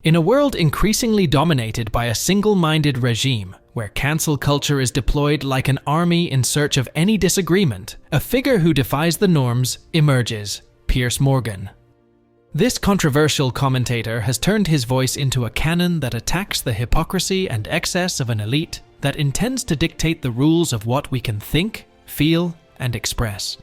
In a world increasingly dominated by a single-minded regime, where cancel culture is deployed like an army in search of any disagreement, a figure who defies the norms emerges: Piers Morgan. This controversial commentator has turned his voice into a cannon that attacks the hypocrisy and excess of an elite that intends to dictate the rules of what we can think, feel, and express.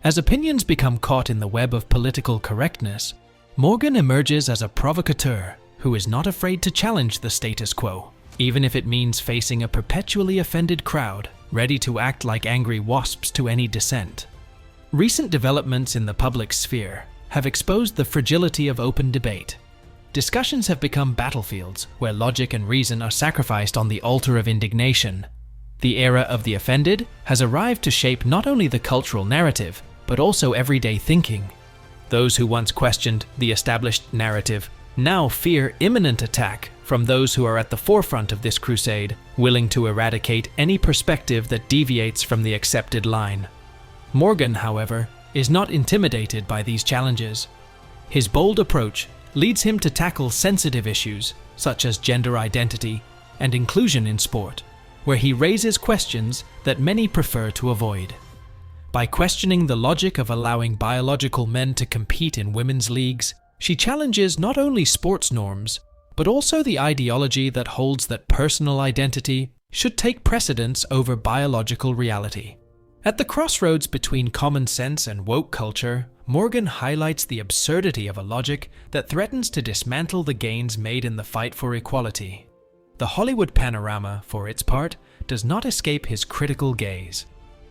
As opinions become caught in the web of political correctness, Morgan emerges as a provocateur who is not afraid to challenge the status quo, even if it means facing a perpetually offended crowd, ready to act like angry wasps to any dissent. Recent developments in the public sphere have exposed the fragility of open debate. Discussions have become battlefields where logic and reason are sacrificed on the altar of indignation. The era of the offended has arrived to shape not only the cultural narrative, but also everyday thinking. Those who once questioned the established narrative now fear imminent attack from those who are at the forefront of this crusade, willing to eradicate any perspective that deviates from the accepted line. Morgan, however, is not intimidated by these challenges. His bold approach leads him to tackle sensitive issues such as gender identity and inclusion in sport, where he raises questions that many prefer to avoid. By questioning the logic of allowing biological men to compete in women's leagues, she challenges not only sports norms, but also the ideology that holds that personal identity should take precedence over biological reality. At the crossroads between common sense and woke culture, Morgan highlights the absurdity of a logic that threatens to dismantle the gains made in the fight for equality. The Hollywood panorama, for its part, does not escape his critical gaze.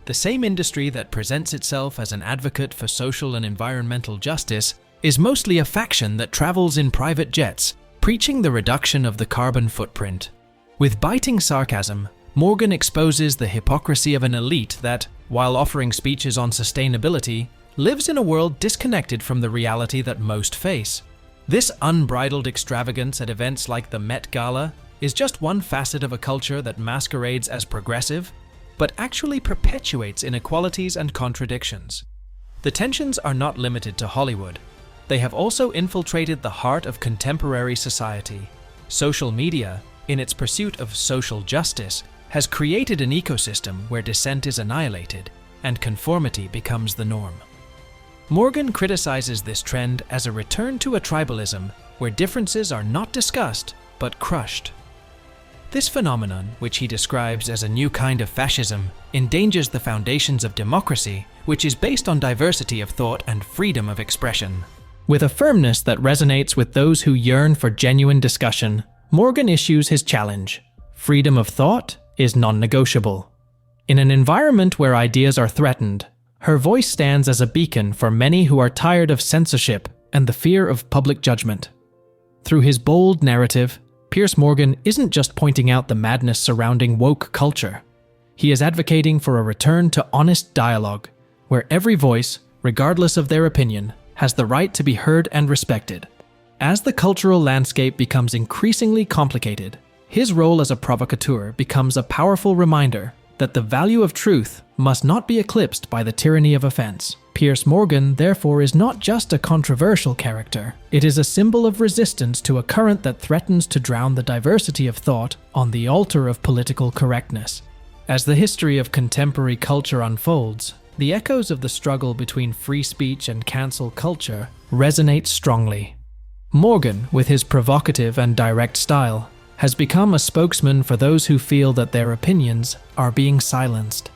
The same industry that presents itself as an advocate for social and environmental justice is mostly a faction that travels in private jets, preaching the reduction of the carbon footprint. With biting sarcasm, Morgan exposes the hypocrisy of an elite that, while offering speeches on sustainability, lives in a world disconnected from the reality that most face. This unbridled extravagance at events like the Met Gala is just one facet of a culture that masquerades as progressive, but actually perpetuates inequalities and contradictions. The tensions are not limited to Hollywood. They have also infiltrated the heart of contemporary society. Social media, in its pursuit of social justice, has created an ecosystem where dissent is annihilated and conformity becomes the norm. Morgan criticizes this trend as a return to a tribalism where differences are not discussed but crushed. This phenomenon, which he describes as a new kind of fascism, endangers the foundations of democracy, which is based on diversity of thought and freedom of expression. With a firmness that resonates with those who yearn for genuine discussion, Morgan issues his challenge: freedom of thought is non-negotiable. In an environment where ideas are threatened, her voice stands as a beacon for many who are tired of censorship and the fear of public judgment. Through his bold narrative, Piers Morgan isn't just pointing out the madness surrounding woke culture. He is advocating for a return to honest dialogue, where every voice, regardless of their opinion, has the right to be heard and respected. As the cultural landscape becomes increasingly complicated, his role as a provocateur becomes a powerful reminder that the value of truth must not be eclipsed by the tyranny of offense. Piers Morgan, therefore, is not just a controversial character. It is a symbol of resistance to a current that threatens to drown the diversity of thought on the altar of political correctness. As the history of contemporary culture unfolds, the echoes of the struggle between free speech and cancel culture resonate strongly. Morgan, with his provocative and direct style, has become a spokesman for those who feel that their opinions are being silenced.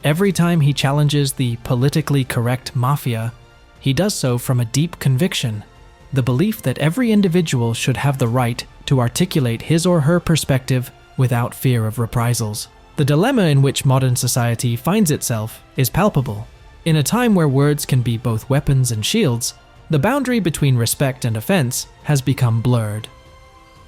Every time he challenges the politically correct mafia, he does so from a deep conviction, the belief that every individual should have the right to articulate his or her perspective without fear of reprisals. The dilemma in which modern society finds itself is palpable. In a time where words can be both weapons and shields, the boundary between respect and offense has become blurred.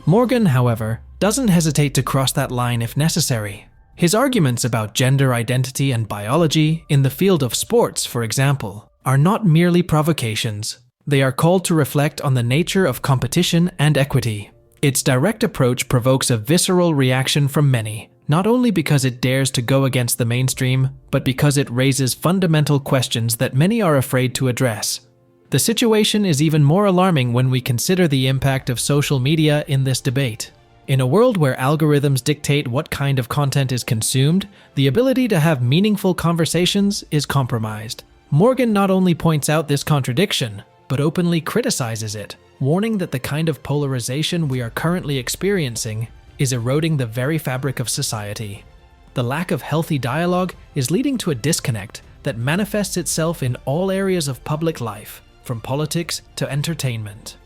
Morgan, however, doesn't hesitate to cross that line if necessary. His arguments about gender identity and biology in the field of sports, for example, are not merely provocations. They are called to reflect on the nature of competition and equity. Its direct approach provokes a visceral reaction from many, not only because it dares to go against the mainstream, but because it raises fundamental questions that many are afraid to address. The situation is even more alarming when we consider the impact of social media in this debate. In a world where algorithms dictate what kind of content is consumed, the ability to have meaningful conversations is compromised. Morgan not only points out this contradiction, but openly criticizes it, warning that the kind of polarization we are currently experiencing is eroding the very fabric of society. The lack of healthy dialogue is leading to a disconnect that manifests itself in all areas of public life, from politics to entertainment.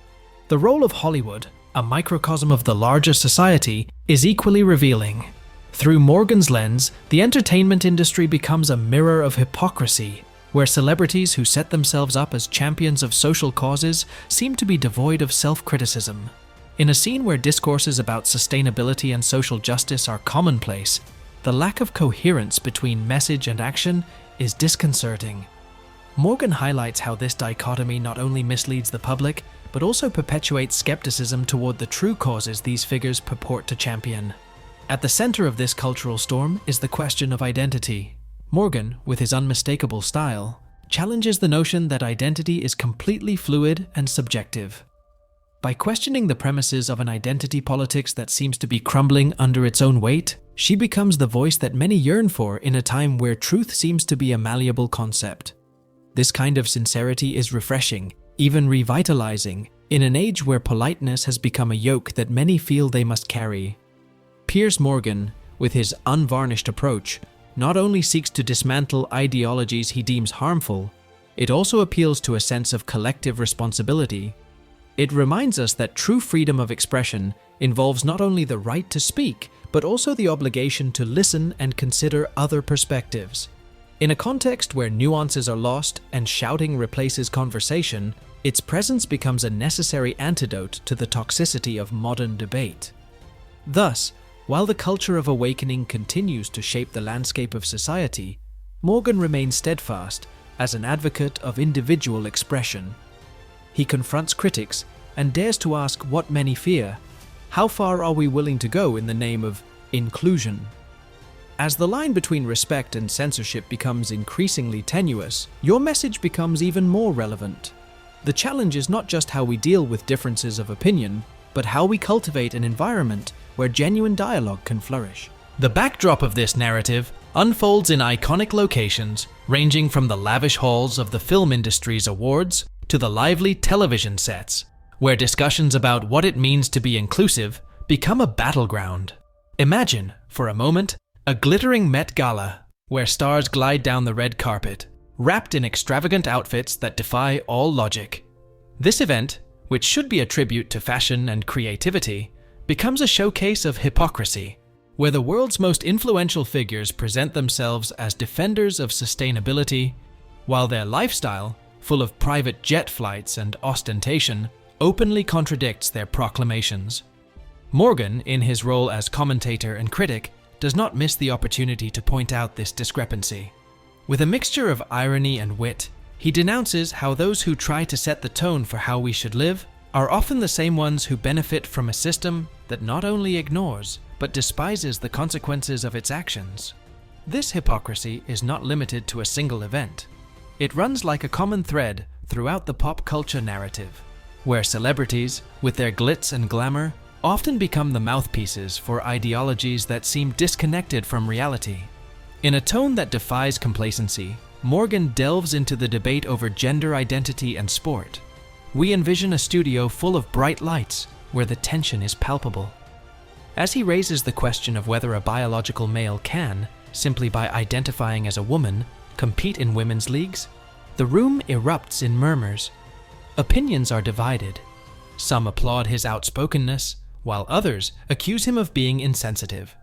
The role of Hollywood, a microcosm of the larger society, is equally revealing. Through Morgan's lens, the entertainment industry becomes a mirror of hypocrisy, where celebrities who set themselves up as champions of social causes seem to be devoid of self-criticism. In a scene where discourses about sustainability and social justice are commonplace, the lack of coherence between message and action is disconcerting. Morgan highlights how this dichotomy not only misleads the public, but also perpetuates skepticism toward the true causes these figures purport to champion. At the center of this cultural storm is the question of identity. Morgan, with his unmistakable style, challenges the notion that identity is completely fluid and subjective. By questioning the premises of an identity politics that seems to be crumbling under its own weight, she becomes the voice that many yearn for in a time where truth seems to be a malleable concept. This kind of sincerity is refreshing, even revitalizing, in an age where politeness has become a yoke that many feel they must carry. Piers Morgan, with his unvarnished approach, not only seeks to dismantle ideologies he deems harmful, it also appeals to a sense of collective responsibility. It reminds us that true freedom of expression involves not only the right to speak, but also the obligation to listen and consider other perspectives. In a context where nuances are lost and shouting replaces conversation, its presence becomes a necessary antidote to the toxicity of modern debate. Thus, while the culture of awakening continues to shape the landscape of society, Morgan remains steadfast as an advocate of individual expression. He confronts critics and dares to ask what many fear: how far are we willing to go in the name of inclusion? As the line between respect and censorship becomes increasingly tenuous, your message becomes even more relevant. The challenge is not just how we deal with differences of opinion, but how we cultivate an environment where genuine dialogue can flourish. The backdrop of this narrative unfolds in iconic locations, ranging from the lavish halls of the film industry's awards to the lively television sets, where discussions about what it means to be inclusive become a battleground. Imagine, for a moment, a glittering Met Gala, where stars glide down the red carpet, wrapped in extravagant outfits that defy all logic. This event, which should be a tribute to fashion and creativity, becomes a showcase of hypocrisy, where the world's most influential figures present themselves as defenders of sustainability, while their lifestyle, full of private jet flights and ostentation, openly contradicts their proclamations. Morgan, in his role as commentator and critic, does not miss the opportunity to point out this discrepancy. With a mixture of irony and wit, he denounces how those who try to set the tone for how we should live are often the same ones who benefit from a system that not only ignores, but despises the consequences of its actions. This hypocrisy is not limited to a single event. It runs like a common thread throughout the pop culture narrative, where celebrities, with their glitz and glamour, often become the mouthpieces for ideologies that seem disconnected from reality. In a tone that defies complacency, Morgan delves into the debate over gender identity and sport. We envision a studio full of bright lights, where the tension is palpable. As he raises the question of whether a biological male can, simply by identifying as a woman, compete in women's leagues, the room erupts in murmurs. Opinions are divided. Some applaud his outspokenness, while others accuse him of being insensitive.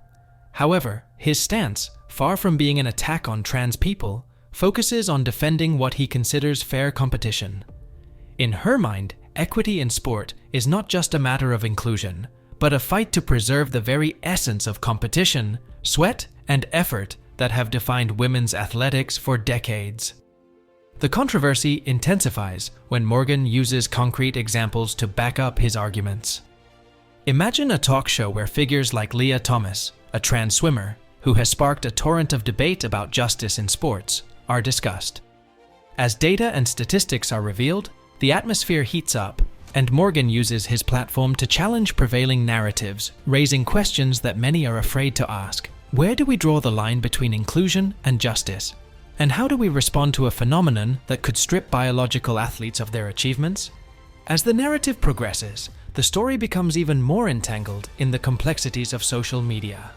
However, his stance, far from being an attack on trans people, focuses on defending what he considers fair competition. In her mind, equity in sport is not just a matter of inclusion, but a fight to preserve the very essence of competition, sweat, and effort that have defined women's athletics for decades. The controversy intensifies when Morgan uses concrete examples to back up his arguments. Imagine a talk show where figures like Leah Thomas, a trans swimmer, who has sparked a torrent of debate about justice in sports, are discussed. As data and statistics are revealed, The atmosphere heats up, and Morgan uses his platform to challenge prevailing narratives, raising questions that many are afraid to ask. Where do we draw the line between inclusion and justice? And how do we respond to a phenomenon that could strip biological athletes of their achievements? As the narrative progresses, the story becomes even more entangled in the complexities of social media.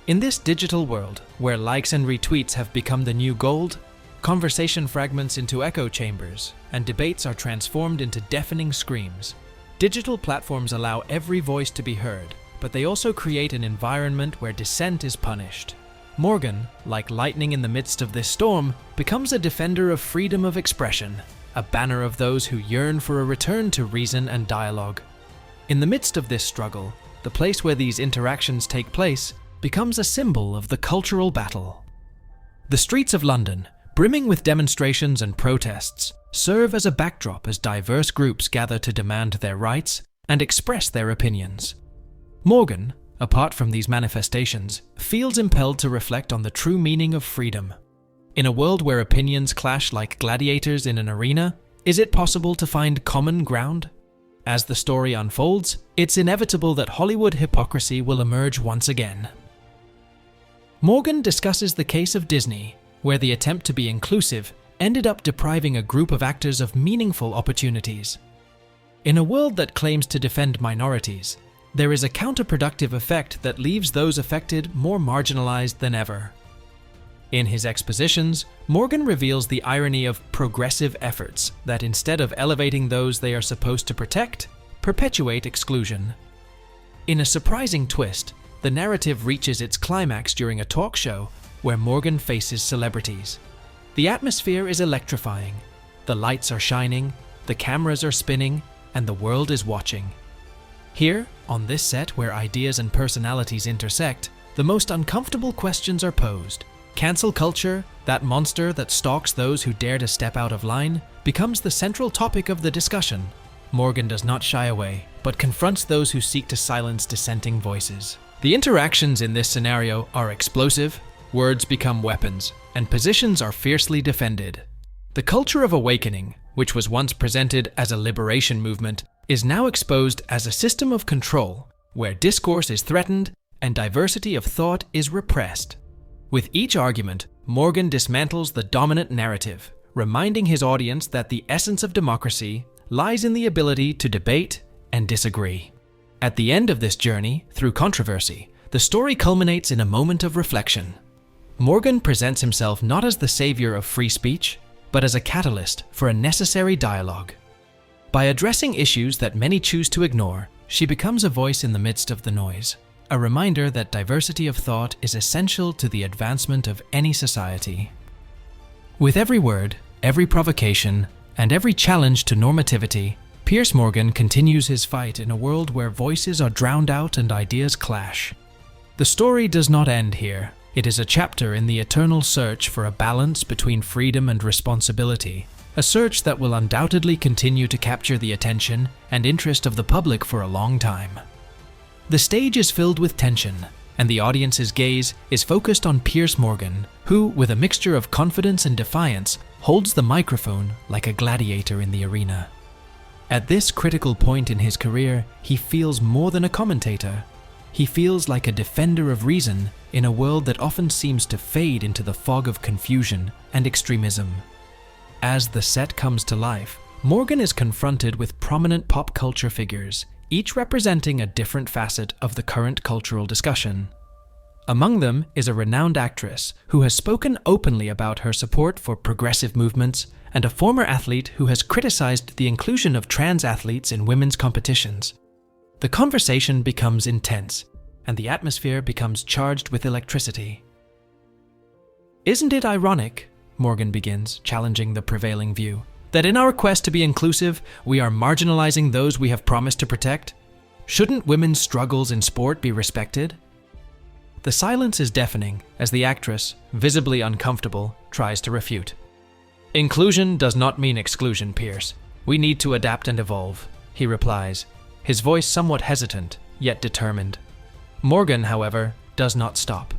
In this digital world, where likes and retweets have become the new gold, conversation fragments into echo chambers, and debates are transformed into deafening screams. Digital platforms allow every voice to be heard, but they also create an environment where dissent is punished. Morgan, like lightning in the midst of this storm, becomes a defender of freedom of expression, a banner of those who yearn for a return to reason and dialogue. In the midst of this struggle, the place where these interactions take place becomes a symbol of the cultural battle. The streets of London, brimming with demonstrations and protests, serve as a backdrop as diverse groups gather to demand their rights and express their opinions. Morgan, apart from these manifestations, feels impelled to reflect on the true meaning of freedom. In a world where opinions clash like gladiators in an arena, is it possible to find common ground? As the story unfolds, it's inevitable that Hollywood hypocrisy will emerge once again. Morgan discusses the case of Disney, where the attempt to be inclusive ended up depriving a group of actors of meaningful opportunities. In a world that claims to defend minorities, there is a counterproductive effect that leaves those affected more marginalized than ever. In his expositions, Morgan reveals the irony of progressive efforts that, instead of elevating those they are supposed to protect, perpetuate exclusion. In a surprising twist, the narrative reaches its climax during a talk show where Morgan faces celebrities. The atmosphere is electrifying. The lights are shining, the cameras are spinning, and the world is watching. Here, on this set where ideas and personalities intersect, the most uncomfortable questions are posed. Cancel culture, that monster that stalks those who dare to step out of line, becomes the central topic of the discussion. Morgan does not shy away, but confronts those who seek to silence dissenting voices. The interactions in this scenario are explosive, words become weapons, and positions are fiercely defended. The culture of awakening, which was once presented as a liberation movement, is now exposed as a system of control, where discourse is threatened and diversity of thought is repressed. With each argument, Morgan dismantles the dominant narrative, reminding his audience that the essence of democracy lies in the ability to debate and disagree. At the end of this journey, through controversy, the story culminates in a moment of reflection. Morgan presents himself not as the savior of free speech, but as a catalyst for a necessary dialogue. By addressing issues that many choose to ignore, she becomes a voice in the midst of the noise, a reminder that diversity of thought is essential to the advancement of any society. With every word, every provocation, and every challenge to normativity, Piers Morgan continues his fight in a world where voices are drowned out and ideas clash. The story does not end here. It is a chapter in the eternal search for a balance between freedom and responsibility, a search that will undoubtedly continue to capture the attention and interest of the public for a long time. The stage is filled with tension, and the audience's gaze is focused on Piers Morgan, who, with a mixture of confidence and defiance, holds the microphone like a gladiator in the arena. At this critical point in his career, he feels more than a commentator. He feels like a defender of reason in a world that often seems to fade into the fog of confusion and extremism. As the set comes to life, Morgan is confronted with prominent pop culture figures, each representing a different facet of the current cultural discussion. Among them is a renowned actress who has spoken openly about her support for progressive movements, and a former athlete who has criticized the inclusion of trans athletes in women's competitions. The conversation becomes intense, and the atmosphere becomes charged with electricity. "Isn't it ironic," Morgan begins, challenging the prevailing view, "that in our quest to be inclusive, we are marginalizing those we have promised to protect? Shouldn't women's struggles in sport be respected?" The silence is deafening as the actress, visibly uncomfortable, tries to refute. "Inclusion does not mean exclusion, Piers. We need to adapt and evolve," he replies, his voice somewhat hesitant, yet determined. Morgan, however, does not stop.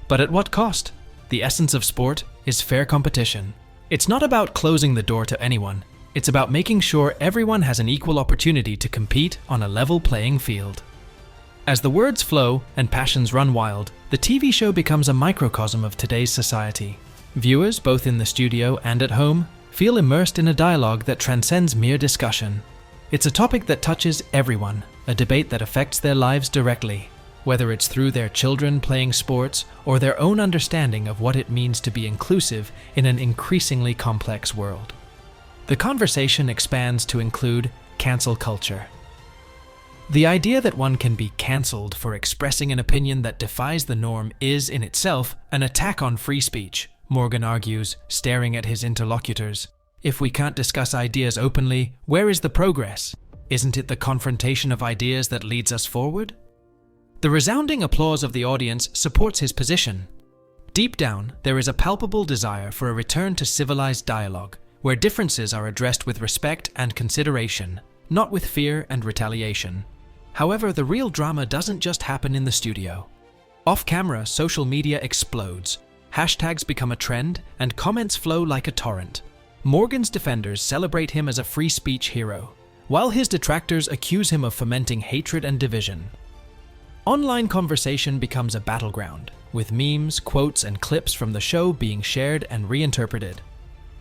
But at what cost? The essence of sport is fair competition. It's not about closing the door to anyone. It's about making sure everyone has an equal opportunity to compete on a level playing field. As the words flow and passions run wild, the TV show becomes a microcosm of today's society. Viewers, both in the studio and at home, feel immersed in a dialogue that transcends mere discussion. It's a topic that touches everyone, a debate that affects their lives directly, whether it's through their children playing sports or their own understanding of what it means to be inclusive in an increasingly complex world. The conversation expands to include cancel culture. The idea that one can be cancelled for expressing an opinion that defies the norm is, in itself, an attack on free speech, Morgan argues, staring at his interlocutors. If we can't discuss ideas openly, where is the progress? Isn't it the confrontation of ideas that leads us forward? The resounding applause of the audience supports his position. Deep down, there is a palpable desire for a return to civilized dialogue, where differences are addressed with respect and consideration, not with fear and retaliation. However, the real drama doesn't just happen in the studio. Off-camera, social media explodes. Hashtags become a trend, and comments flow like a torrent. Morgan's defenders celebrate him as a free speech hero, while his detractors accuse him of fomenting hatred and division. Online conversation becomes a battleground, with memes, quotes, and clips from the show being shared and reinterpreted.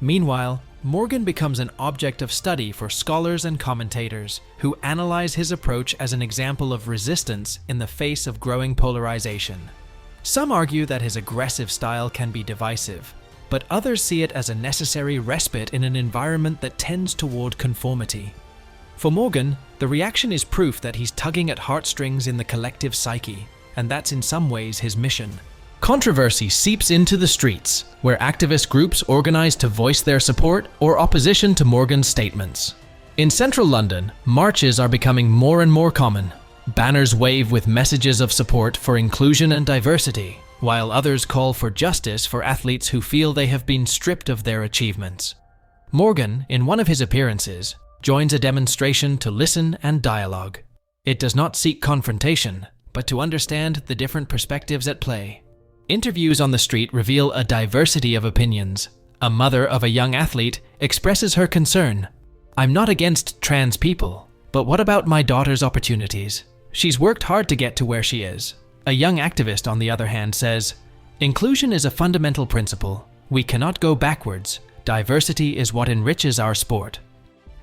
Meanwhile, Morgan becomes an object of study for scholars and commentators who analyze his approach as an example of resistance in the face of growing polarization. Some argue that his aggressive style can be divisive, but others see it as a necessary respite in an environment that tends toward conformity. For Morgan, the reaction is proof that he's tugging at heartstrings in the collective psyche, and that's in some ways his mission. Controversy seeps into the streets, where activist groups organize to voice their support or opposition to Morgan's statements. In central London, marches are becoming more and more common. Banners wave with messages of support for inclusion and diversity, while others call for justice for athletes who feel they have been stripped of their achievements. Morgan, in one of his appearances, joins a demonstration to listen and dialogue. It does not seek confrontation, but to understand the different perspectives at play. Interviews on the street reveal a diversity of opinions. A mother of a young athlete expresses her concern. "I'm not against trans people, but what about my daughter's opportunities? She's worked hard to get to where she is." A young activist, on the other hand, says, "Inclusion is a fundamental principle. We cannot go backwards. Diversity is what enriches our sport."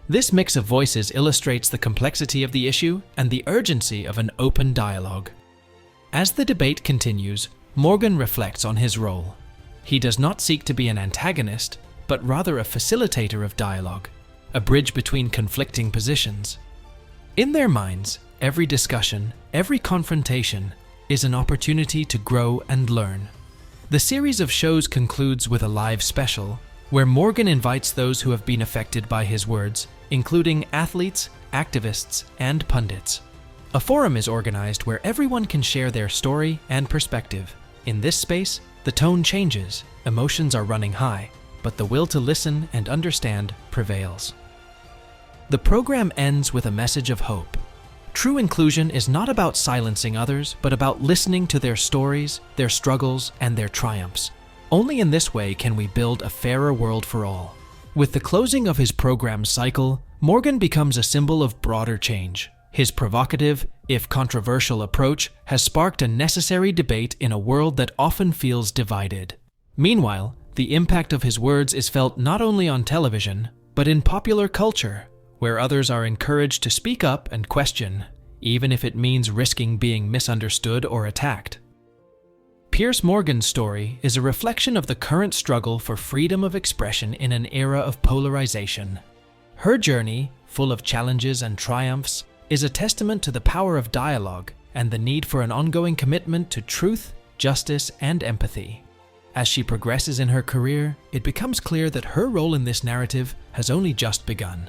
This mix of voices illustrates the complexity of the issue and the urgency of an open dialogue. As the debate continues, Morgan reflects on his role. He does not seek to be an antagonist, but rather a facilitator of dialogue, a bridge between conflicting positions. In their minds, every discussion, every confrontation, is an opportunity to grow and learn. The series of shows concludes with a live special, where Morgan invites those who have been affected by his words, including athletes, activists, and pundits. A forum is organized where everyone can share their story and perspective. In this space, the tone changes, emotions are running high, but the will to listen and understand prevails. The program ends with a message of hope. True inclusion is not about silencing others, but about listening to their stories, their struggles, and their triumphs. Only in this way can we build a fairer world for all. With the closing of his program's cycle, Morgan becomes a symbol of broader change. His provocative, if controversial approach has sparked a necessary debate in a world that often feels divided. Meanwhile, the impact of his words is felt not only on television, but in popular culture, where others are encouraged to speak up and question, even if it means risking being misunderstood or attacked. Piers Morgan's story is a reflection of the current struggle for freedom of expression in an era of polarization. Her journey, full of challenges and triumphs, is a testament to the power of dialogue and the need for an ongoing commitment to truth, justice, and empathy. As she progresses in her career, it becomes clear that her role in this narrative has only just begun.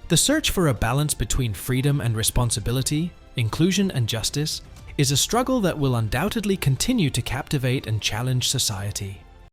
The search for a balance between freedom and responsibility, inclusion and justice, is a struggle that will undoubtedly continue to captivate and challenge society.